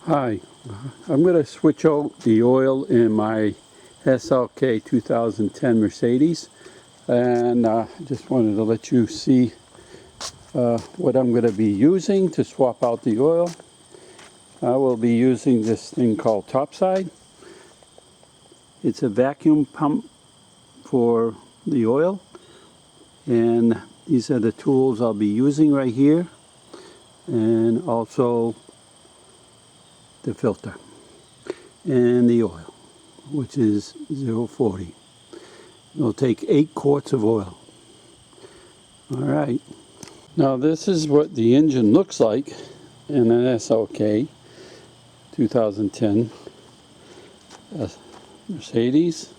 Hi, I'm going to switch out the oil in my SLK 2010 Mercedes, and I just wanted to let you see what I'm going to be using to swap out the oil. I will be using this thing called Topside. It's a vacuum pump for the oil, and these are the tools I'll be using right here, and also the filter and the oil, which is 040. It'll take 8 quarts of oil. Alright, now this is what the engine looks like in an SLK 2010 Mercedes.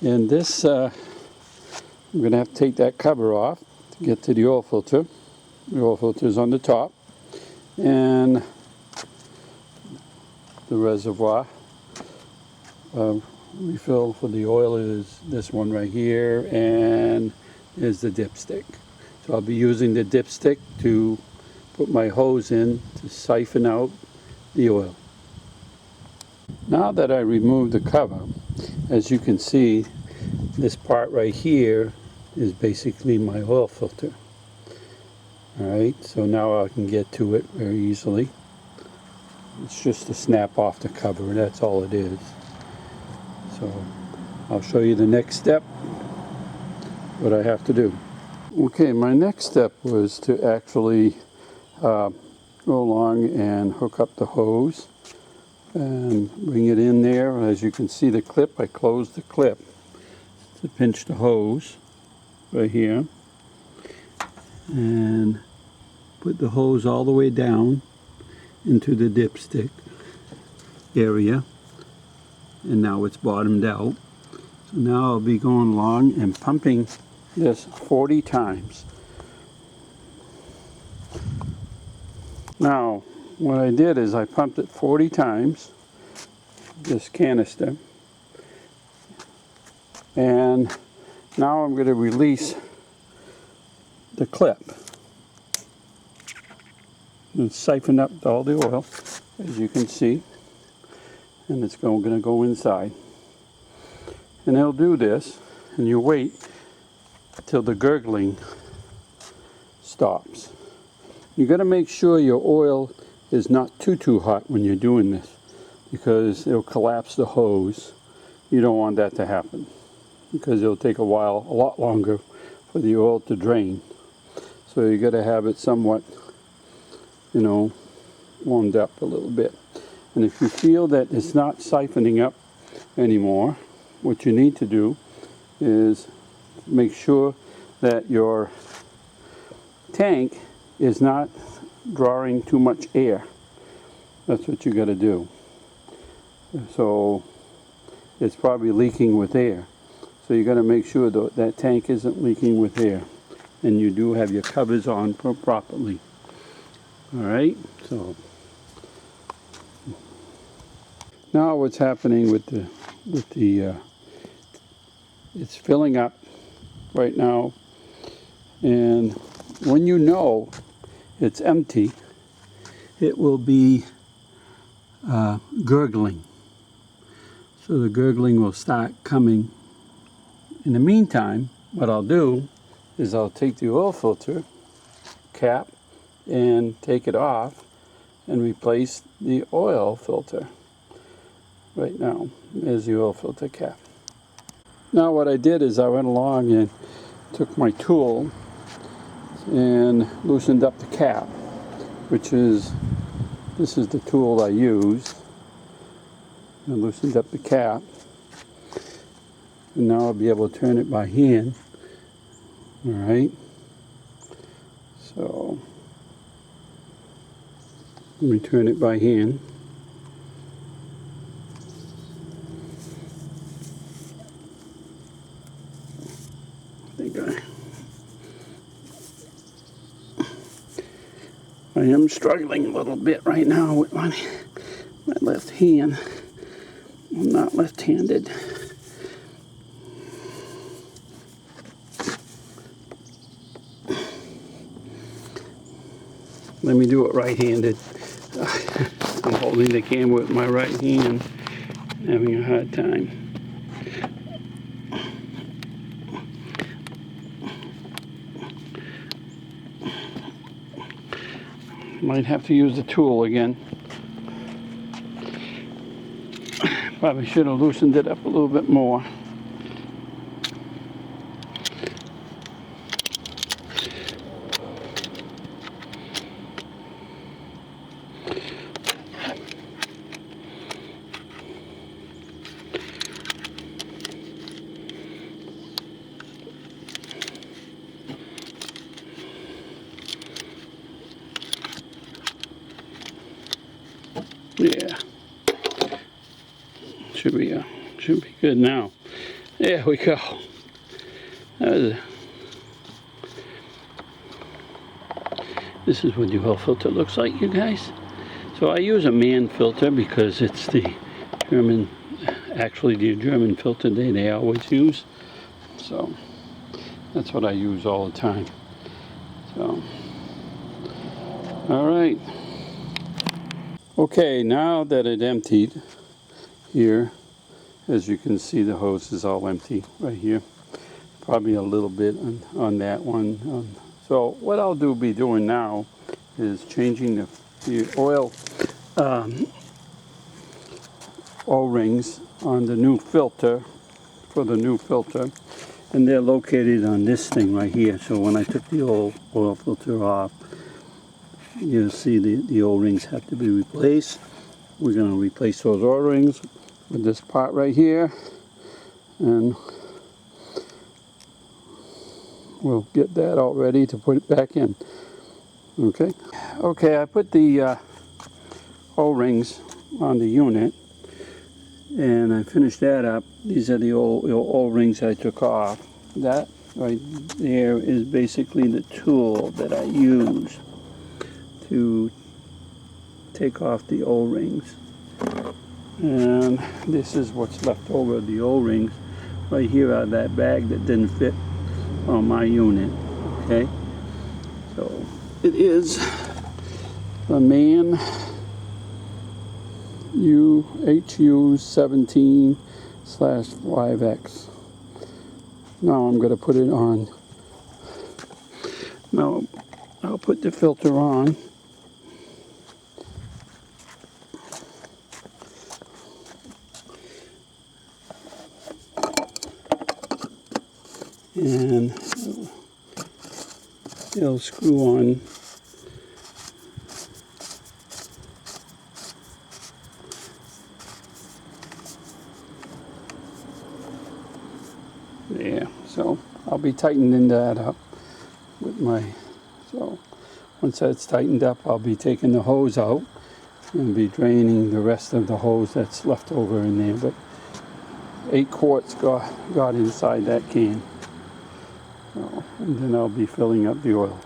And this, I'm going to have to take that cover off to get to the oil filter. The oil filter is on the top, and the reservoir refill for the oil is this one right here, and is the dipstick. So I'll be using the dipstick to put my hose in to siphon out the oil. Now that I removed the cover, as you can see, this part right here is basically my oil filter. Alright, so now I can get to it very easily. It's just to snap off the cover, that's all it is. So I'll show you the next step, what I have to do. Okay, my next step was to actually go along and hook up the hose and bring it in there. As you can see the clip, I closed the clip to pinch the hose right here and put the hose all the way down into the dipstick area, and now it's bottomed out. So now I'll be going along and pumping this 40 times. Now what I did is I pumped it 40 times, this canister, and now I'm going to release the clip and siphon up all the oil, as you can see, and it's going to go inside. And it'll do this, and you wait till the gurgling stops. You got to make sure your oil is not too hot when you're doing this, because it'll collapse the hose. You don't want that to happen, because it'll take a lot longer for the oil to drain. So you got to have it somewhat, warmed up a little bit. And if you feel that it's not siphoning up anymore, what you need to do is make sure that your tank is not drawing too much air. That's what you got to do. So it's probably leaking with air. So you got to make sure that that tank isn't leaking with air, and you do have your covers on properly. All right. So now what's happening with the it's filling up right now, and when you know it's empty, it will be gurgling. So the gurgling will start coming. In the meantime, what I'll do is I'll take the oil filter cap and take it off and replace the oil filter. Right now is the oil filter cap. Now what I did is I went along and took my tool and loosened up the cap, this is the tool I used. I loosened up the cap, and now I'll be able to turn it by hand. Alright, so let me turn it by hand. I am struggling a little bit right now with my left hand. I'm not left-handed. Let me do it right-handed. I'm holding the camera with my right hand, having a hard time. Might have to use the tool again. Probably should have loosened it up a little bit more. Yeah, should be good now. There we go. This is what the oil filter looks like, you guys. So I use a man filter because it's the German, actually the German filter they always use. So that's what I use all the time. So, all right. Okay, now that it emptied here, as you can see, the hose is all empty right here. Probably a little bit on that one. So what I'll be doing now is changing the oil O-rings on the new filter, for the new filter. And they're located on this thing right here. So when I took the old oil filter off, you'll see the O-rings have to be replaced. We're going to replace those O-rings with this part right here, and we'll get that all ready to put it back in. Okay, I put the O-rings on the unit, and I finished that up. These are the old O-rings I took off. That right there is basically the tool that I use to take off the O-rings, and this is what's left over of the O-rings right here out of that bag that didn't fit on my unit. Okay, so it is the MAN HU17/5X. Now I'm going to put it on. Now I'll put the filter on. And it'll screw on. There, so I'll be tightening that up with my, so once that's tightened up, I'll be taking the hose out and be draining the rest of the hose that's left over in there. But 8 quarts got inside that can. So, and then I'll be filling up the oil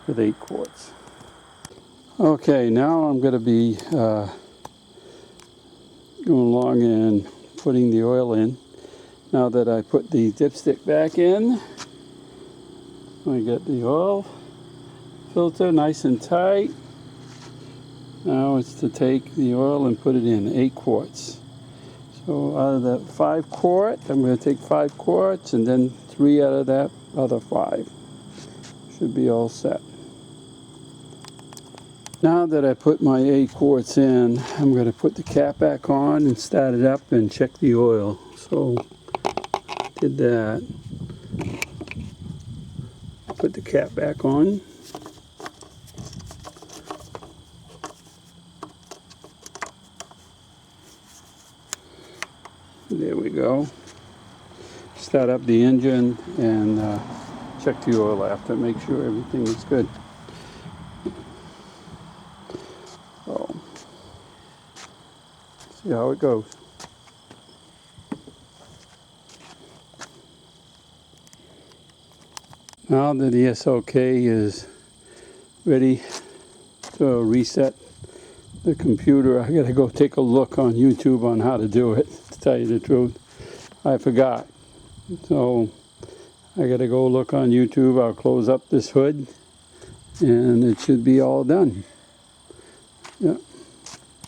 with 8 quarts. Okay, now I'm going to be going along and putting the oil in. Now that I put the dipstick back in, I get the oil filter nice and tight. Now it's to take the oil and put it in, 8 quarts. So out of that 5 quart, I'm going to take 5 quarts, and then 3 out of that other 5. Should be all set. Now that I put my 8 quarts in, I'm going to put the cap back on and start it up and check the oil. So did that. Put the cap back on. There we go. Start up the engine and check the oil after, make sure everything is good. So, see how it goes. Now that the SLK is ready to reset the computer, I gotta go take a look on YouTube on how to do it, to tell you the truth. I forgot. So I gotta go look on YouTube. I'll close up this hood and it should be all done. Yeah.